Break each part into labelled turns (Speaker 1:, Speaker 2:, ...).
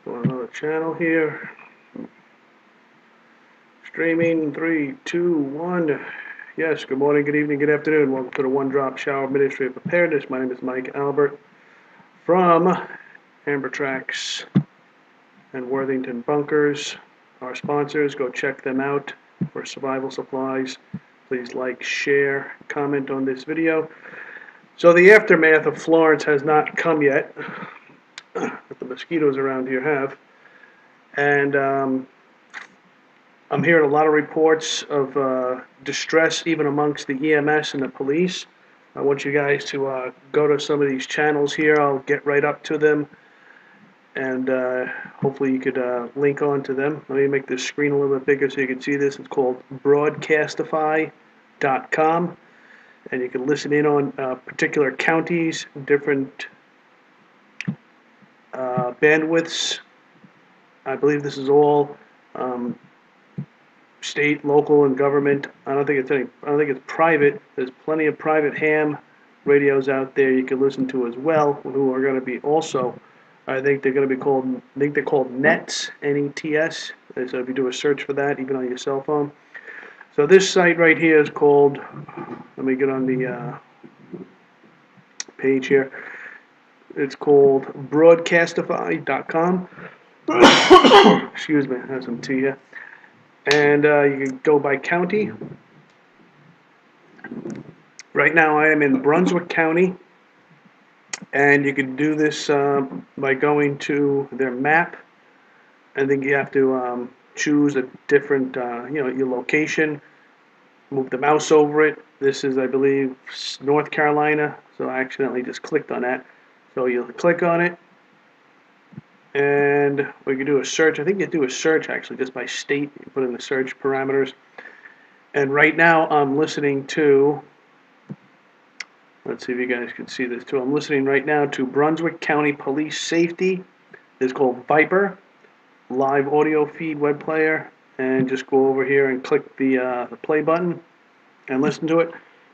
Speaker 1: On another channel here. Streaming 3, 2, 1. Yes, good morning, good evening, good afternoon. Welcome to the One Drop Shower Ministry of Preparedness. My name is Mike Albert from Ambertracks and Worthington Bunkers. Our sponsors, go check them out for survival supplies. Please like, share, comment on this video. So the aftermath of Florence has not come yet, but the mosquitoes around here have. And I'm hearing a lot of reports of distress even amongst the EMS and the police. I want you guys to go to some of these channels here. I'll get right up to them, and hopefully you could link on to them. Let me make this screen a little bit bigger so you can see this. It's called broadcastify.com, and you can listen in on particular counties, different bandwidths. I believe this is all state, local, and government. I don't think it's private. There's plenty of private ham radios out there you can listen to as well, who are going to be also. I think they're going to be called. I think they're called NETS, N-E-T-S. So if you do a search for that, even on your cell phone. So this site right here is called. Let me get on the page here. It's called broadcastify.com. Excuse me, I have some tea here. And you can go by county. Right now I am in Brunswick County, and you can do this by going to their map. I think you have to choose a different, your location, move the mouse over it. This is, I believe, North Carolina, so I accidentally just clicked on that. So you'll click on it, and we can do a search. I think you do a search actually just by state. You put in the search parameters. And right now I'm listening to, let's see if you guys can see this too. I'm listening right now to Brunswick County Police Safety. It's called Viper, live audio feed web player. And just go over here and click the play button and listen to it.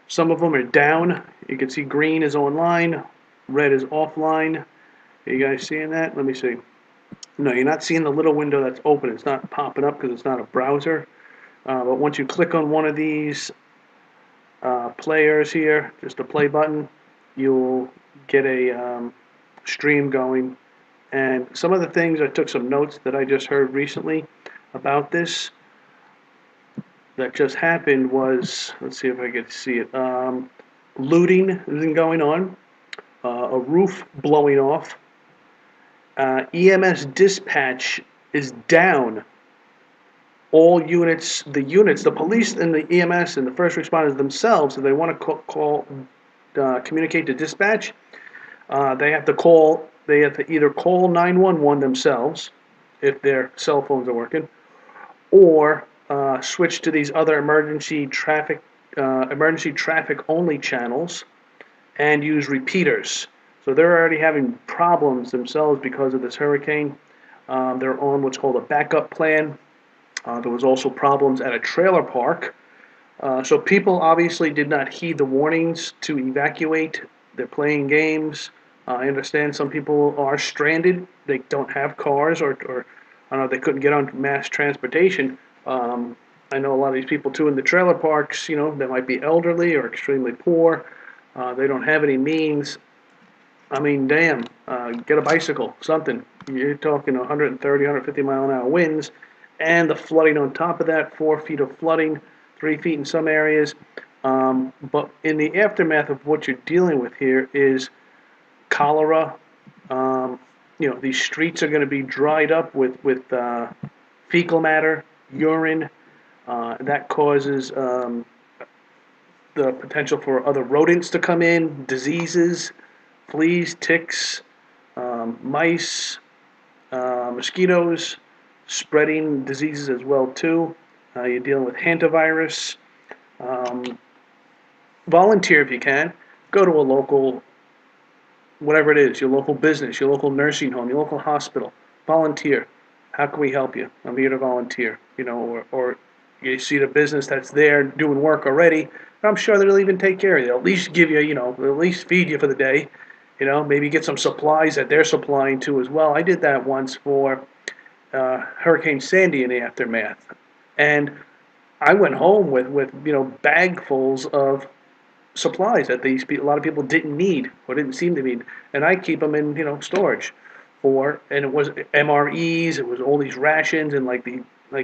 Speaker 1: Some of them are down. You can see green is online, red is offline. Are you guys seeing that? Let me see. No, you're not seeing the little window that's open. It's not popping up because it's not a browser. But once you click on one of these players here, just a play button, you'll get a stream going. And some of the things, I took some notes that I just heard recently about this that just happened was, let's see if I can see it, looting has been going on, a roof blowing off. EMS dispatch is down. All units, the police and the EMS and the first responders themselves, if they want to communicate to dispatch, they have to either call 911 themselves, if their cell phones are working, or switch to these other emergency traffic only channels and use repeaters. So they're already having problems themselves because of this hurricane. They're on what's called a backup plan. There was also problems at a trailer park. So people obviously did not heed the warnings to evacuate. They're playing games. I understand some people are stranded. They don't have cars, or I don't know, they couldn't get on mass transportation. I know a lot of these people too in the trailer parks, they might be elderly or extremely poor. They don't have any means. I mean, damn, get a bicycle, something. You're talking 130, 150 mile an hour winds, and the flooding on top of that, 4 feet of flooding, 3 feet in some areas. But in the aftermath of what you're dealing with here is cholera. These streets are going to be dried up with fecal matter, urine. That causes the potential for other rodents to come in, diseases, fleas, ticks, mice, mosquitoes, spreading diseases as well too. You're dealing with hantavirus. Volunteer if you can. Go to a local, whatever it is, your local business, your local nursing home, your local hospital. Volunteer. How can we help you? I'm here to volunteer. Or you see the business that's there doing work already. I'm sure they'll even take care of you. They'll at least give you, they'll at least feed you for the day. Maybe get some supplies that they're supplying to as well. I did that once for Hurricane Sandy in the aftermath, and I went home with bagfuls of supplies that a lot of people didn't need or didn't seem to need, and I keep them in storage and it was MREs, it was all these rations, and like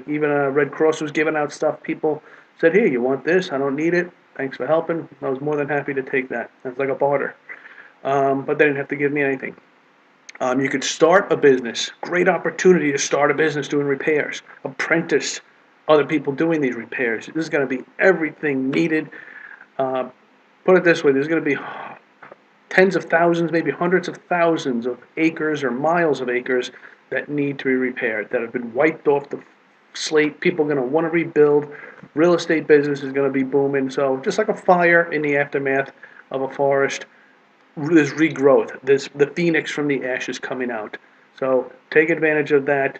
Speaker 1: even Red Cross was giving out stuff. People said, "Here, you want this? I don't need it. Thanks for helping." I was more than happy to take that. It's like a barter, but they didn't have to give me anything. You could start a business. Great opportunity to start a business doing repairs. Apprentice other people doing these repairs. This is going to be everything needed. Uh, Put it this way, there's going to be tens of thousands, maybe hundreds of thousands of acres or miles of acres that need to be repaired, that have been wiped off the slate. People are going to want to rebuild. Real estate business is going to be booming. So just like a fire in the aftermath of a forest, there's regrowth. There's the phoenix from the ashes coming out. So take advantage of that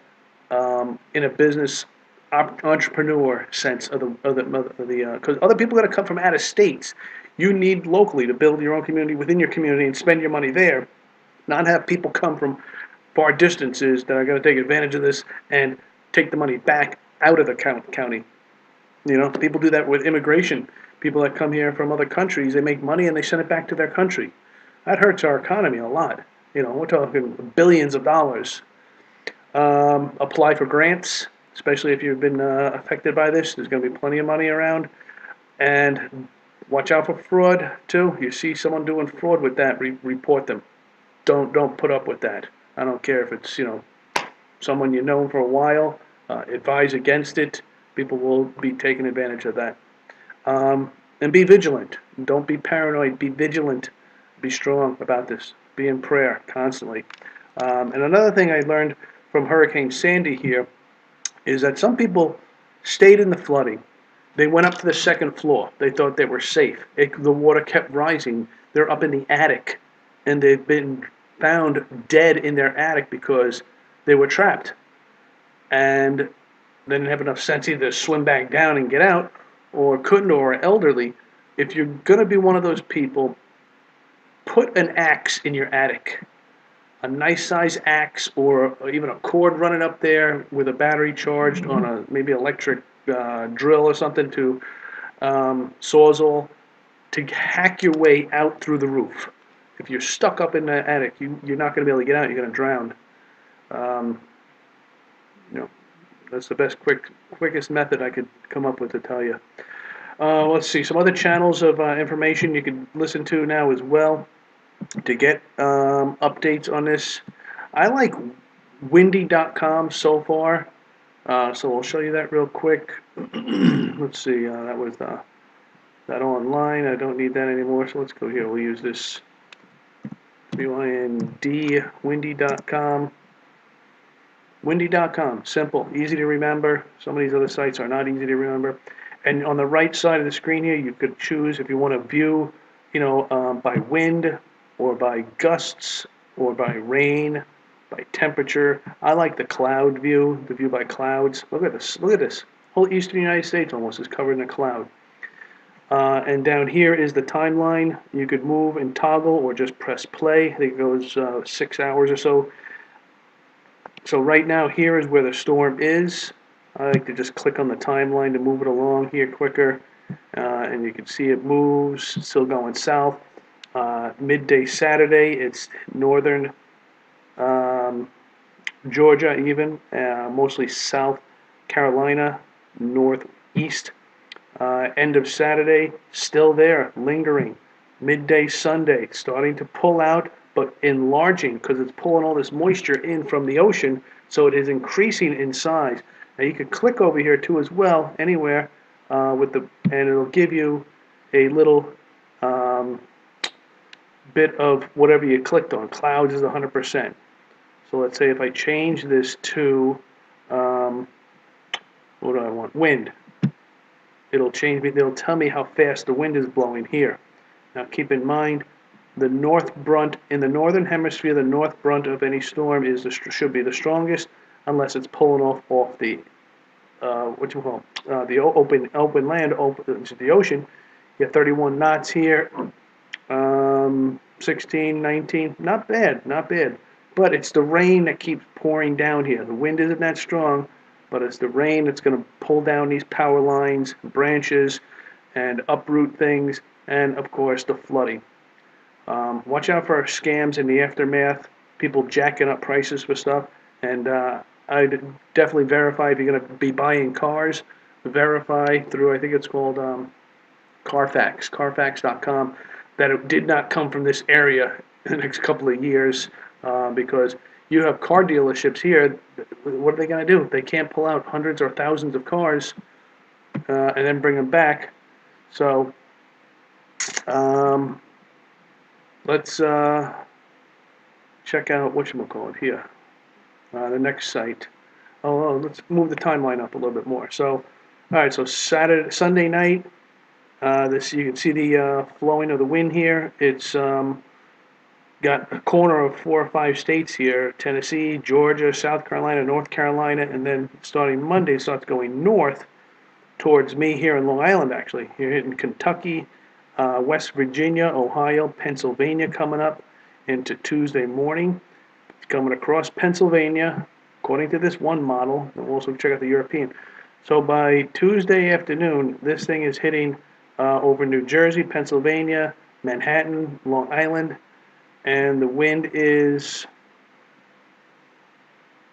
Speaker 1: in a business entrepreneur sense of the because other people are going to come from out of states. You need locally to build your own community within your community and spend your money there, not have people come from far distances that are going to take advantage of this and take the money back out of the county. People do that with immigration. People that come here from other countries, they make money and they send it back to their country. That hurts our economy a lot. We're talking billions of dollars. Apply for grants, especially if you've been affected by this. There's going to be plenty of money around. And watch out for fraud too. You see someone doing fraud with that, report them. Don't put up with that. I don't care if it's someone you know for a while. Advise against it. People will be taking advantage of that. And be vigilant. Don't be paranoid. Be vigilant. Be strong about this. Be in prayer constantly. And another thing I learned from Hurricane Sandy here is that some people stayed in the flooding. They went up to the second floor. They thought they were safe. The water kept rising. They're up in the attic, and they've been found dead in their attic because they were trapped. And they didn't have enough sense either to swim back down and get out, or couldn't, or are elderly. If you're going to be one of those people, put an axe in your attic. A nice size axe, or even a cord running up there with a battery charged on a maybe electric drill or something to sawzall to hack your way out through the roof. If you're stuck up in the attic, you're not going to be able to get out. You're going to drown. That's the quickest method I could come up with to tell you. Let's see, some other channels of information you can listen to now as well to get updates on this. I like windy.com so far, so I'll show you that real quick. Let's see, that was that online. I don't need that anymore, so let's go here. We'll use this WIND, windy.com. Windy.com, simple, easy to remember. Some of these other sites are not easy to remember. And on the right side of the screen here, you could choose if you want to view, by wind, or by gusts, or by rain, by temperature. I like the cloud view, the view by clouds. Look at this, look at this. Whole eastern United States almost is covered in a cloud. And down here is the timeline. You could move and toggle or just press play. I think it goes 6 hours or so. So right now here is where the storm is. I like to just click on the timeline to move it along here quicker. And you can see it moves, still going south. Midday Saturday, it's northern Georgia even, mostly South Carolina, northeast. End of Saturday, still there, lingering. Midday Sunday, starting to pull out, but enlarging because it's pulling all this moisture in from the ocean, so it is increasing in size. Now you could click over here too as well, anywhere, and it'll give you a little bit of whatever you clicked on. Clouds is 100%. So let's say if I change this to, what do I want? Wind. It'll change me. It'll tell me how fast the wind is blowing here. Now keep in mind, the north brunt in the northern hemisphere, the north brunt of any storm should be the strongest, unless it's pulling off the the open land, the ocean. You have 31 knots here. 16, 19. Not bad, not bad. But it's the rain that keeps pouring down here. The wind isn't that strong, but it's the rain that's going to pull down these power lines, branches, and uproot things, and of course the flooding. Watch out for scams in the aftermath, people jacking up prices for stuff, and I'd definitely verify if you're going to be buying cars. Verify through, I think it's called Carfax.com, that it did not come from this area in the next couple of years, because you have car dealerships here. What are they going to do? They can't pull out hundreds or thousands of cars and then bring them back. So um, let's check out whatchamacallit here, the next site. Let's move the timeline up a little bit more. So, all right, so Sunday night, this you can see the flowing of the wind here. It's got a corner of 4 or 5 states here: Tennessee, Georgia, South Carolina, North Carolina, and then starting Monday, it starts going north towards me here in Long Island. Actually, you're hitting Kentucky, West Virginia, Ohio, Pennsylvania coming up into Tuesday morning. It's coming across Pennsylvania, according to this one model. And we'll also check out the European. So by Tuesday afternoon, this thing is hitting over New Jersey, Pennsylvania, Manhattan, Long Island, and the wind is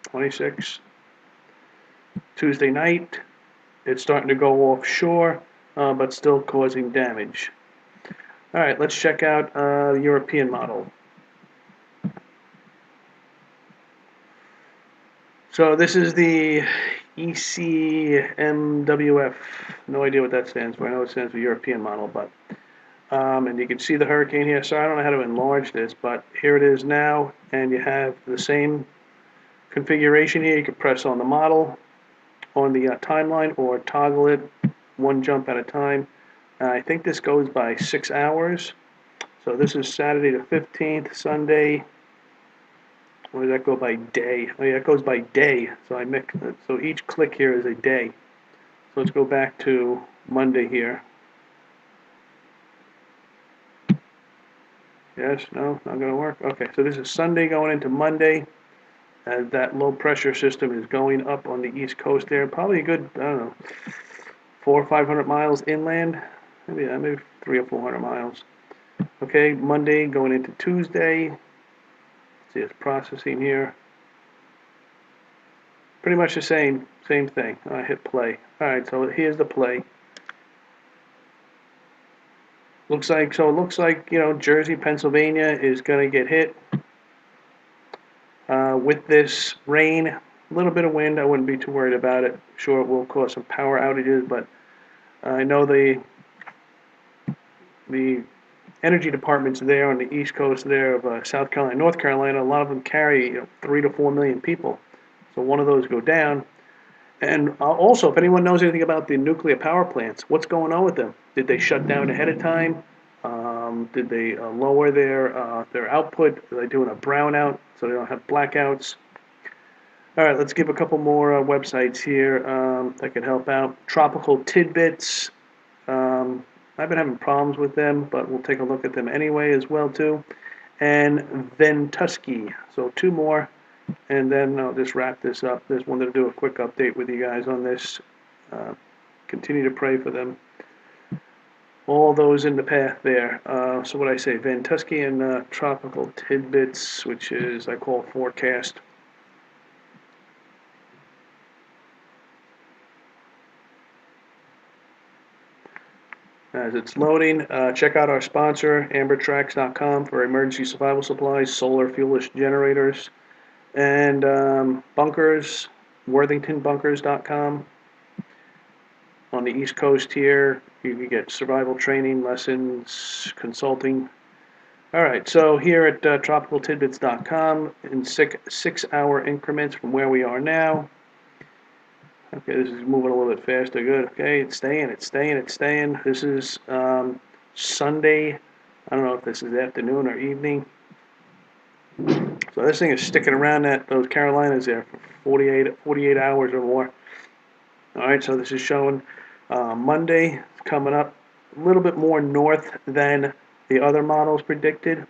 Speaker 1: 26. Tuesday night, it's starting to go offshore, but still causing damage. All right, let's check out the European model. So this is the ECMWF. No idea what that stands for. I know it stands for European model, but and you can see the hurricane here. So I don't know how to enlarge this, but here it is now, and you have the same configuration here. You can press on the model, on the timeline, or toggle it one jump at a time. I think this goes by 6 hours. So this is Saturday the 15th, Sunday. Or does that go by day? Oh yeah, it goes by day. So so each click here is a day. So let's go back to Monday here. Yes, no, not going to work. Okay, so this is Sunday going into Monday. As that low pressure system is going up on the East Coast there. Probably a good, I don't know, 400 or 500 miles inland. Maybe 300 or 400 miles. Okay, Monday going into Tuesday. See, it's processing here. Pretty much the same thing. I hit play. All right, so here's the play. Looks like Jersey, Pennsylvania is going to get hit with this rain. A little bit of wind. I wouldn't be too worried about it. Sure, it will cause some power outages, but I know the energy departments there on the East Coast there of South Carolina, North Carolina. A lot of them carry 3 to 4 million people. So one of those go down. And also, if anyone knows anything about the nuclear power plants, what's going on with them? Did they shut down ahead of time? Did they lower their output? Are they doing a brownout so they don't have blackouts? All right, let's give a couple more websites here that can help out. Tropical Tidbits. I've been having problems with them, but we'll take a look at them anyway as well too. And Ventusky. So 2 more. And then I'll just wrap this up. Just wanted to do a quick update with you guys on this. Continue to pray for them. All those in the path there. So what I say, Ventusky and Tropical Tidbits, which is I call forecast. As it's loading, check out our sponsor, Ambertracks.com, for emergency survival supplies, solar fuelless generators, and bunkers, worthingtonbunkers.com. On the East Coast here, you can get survival training, lessons, consulting. All right, so here at tropicaltidbits.com, in 6-hour increments from where we are now. Okay, this is moving a little bit faster. Good. Okay, it's staying. This is Sunday. I don't know if this is afternoon or evening. So this thing is sticking around those Carolinas there for 48 hours or more. All right, so this is showing Monday coming up a little bit more north than the other models predicted.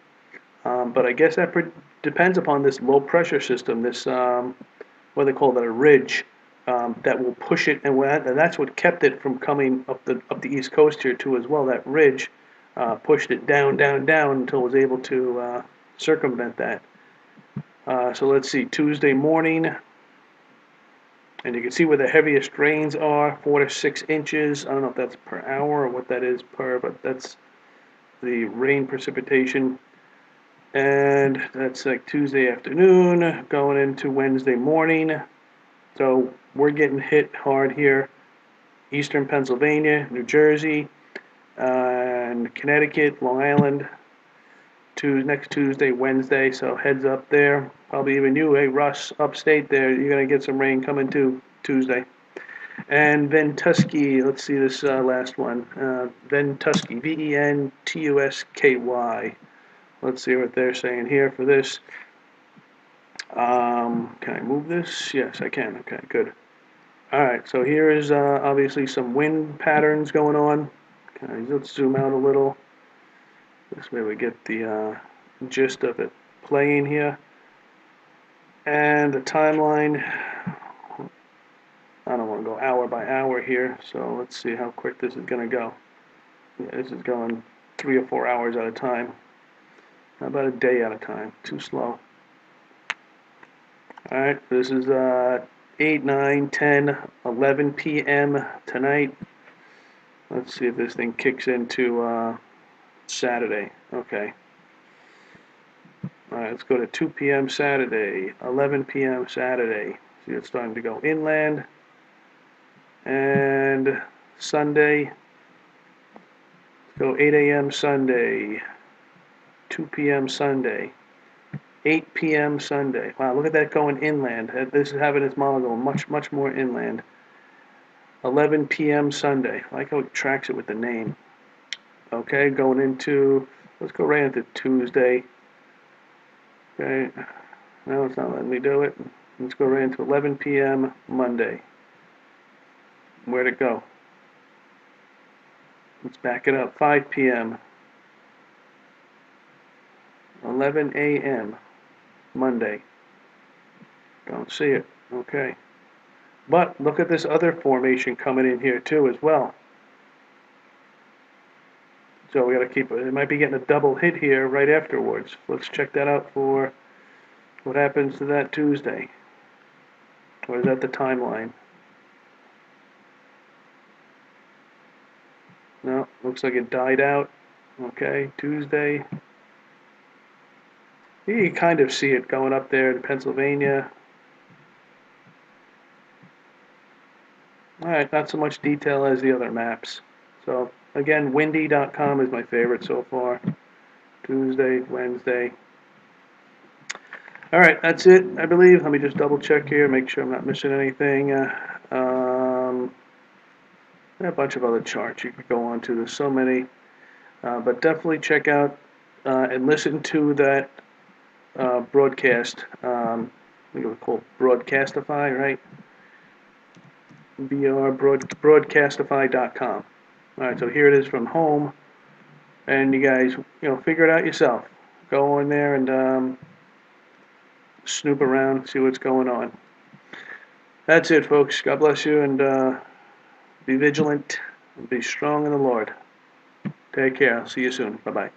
Speaker 1: But I guess that depends upon this low pressure system, this what they call it, a ridge, that will push it, and that's what kept it from coming up the East Coast here too as well. That ridge pushed it down, down, down until it was able to circumvent that. So let's see, Tuesday morning, and you can see where the heaviest rains are, 4 to 6 inches. I don't know if that's per hour or what that is per, but that's the rain precipitation. And that's like Tuesday afternoon, going into Wednesday morning. So we're getting hit hard here. Eastern Pennsylvania, New Jersey, and Connecticut, Long Island, next Tuesday, Wednesday. So heads up there. Probably even you, hey Russ, upstate there, you're going to get some rain coming too Tuesday. And Ventusky, let's see this last one. Ventusky, Ventusky. Let's see what they're saying here for this. Can I move this? Yes, I can. Okay, good. All right, so here is obviously some wind patterns going on. Okay, let's zoom out a little. This way we get the gist of it playing here. And the timeline, I don't want to go hour by hour here, so let's see how quick this is going to go. Yeah, this is going 3 or 4 hours at a time. How about a day at a time? Too slow. Alright, this is 8, 9, 10, 11 p.m. tonight. Let's see if this thing kicks into Saturday. Okay. Alright, let's go to 2 p.m. Saturday, 11 p.m. Saturday. See, it's starting to go inland. And Sunday, let's go 8 a.m. Sunday, 2 p.m. Sunday, 8 p.m. Sunday. Wow, look at that going inland. This is having its model going much, much more inland. 11 p.m. Sunday. I like how it tracks it with the name. Okay, going into, let's go right into Tuesday. Okay, no, it's not letting me do it. Let's go right into 11 p.m. Monday. Where'd it go? Let's back it up. 5 p.m. 11 a.m. Monday. Don't see it. Okay. But look at this other formation coming in here too as well. So we got to keep it. It might be getting a double hit here right afterwards. Let's check that out for what happens to that Tuesday. Or is that the timeline? No, looks like it died out. Okay, Tuesday. You kind of see it going up there in Pennsylvania. Alright, not so much detail as the other maps. So, again, windy.com is my favorite so far. Tuesday, Wednesday. Alright, that's it, I believe. Let me just double check here, make sure I'm not missing anything. A bunch of other charts you could go on to. There's so many. But definitely check out and listen to that broadcast. I think it was called Broadcastify, right? Broadcastify.com. Alright, so here it is from home. And you guys, figure it out yourself. Go in there and snoop around, see what's going on. That's it, folks. God bless you, and be vigilant and be strong in the Lord. Take care. I'll see you soon. Bye-bye.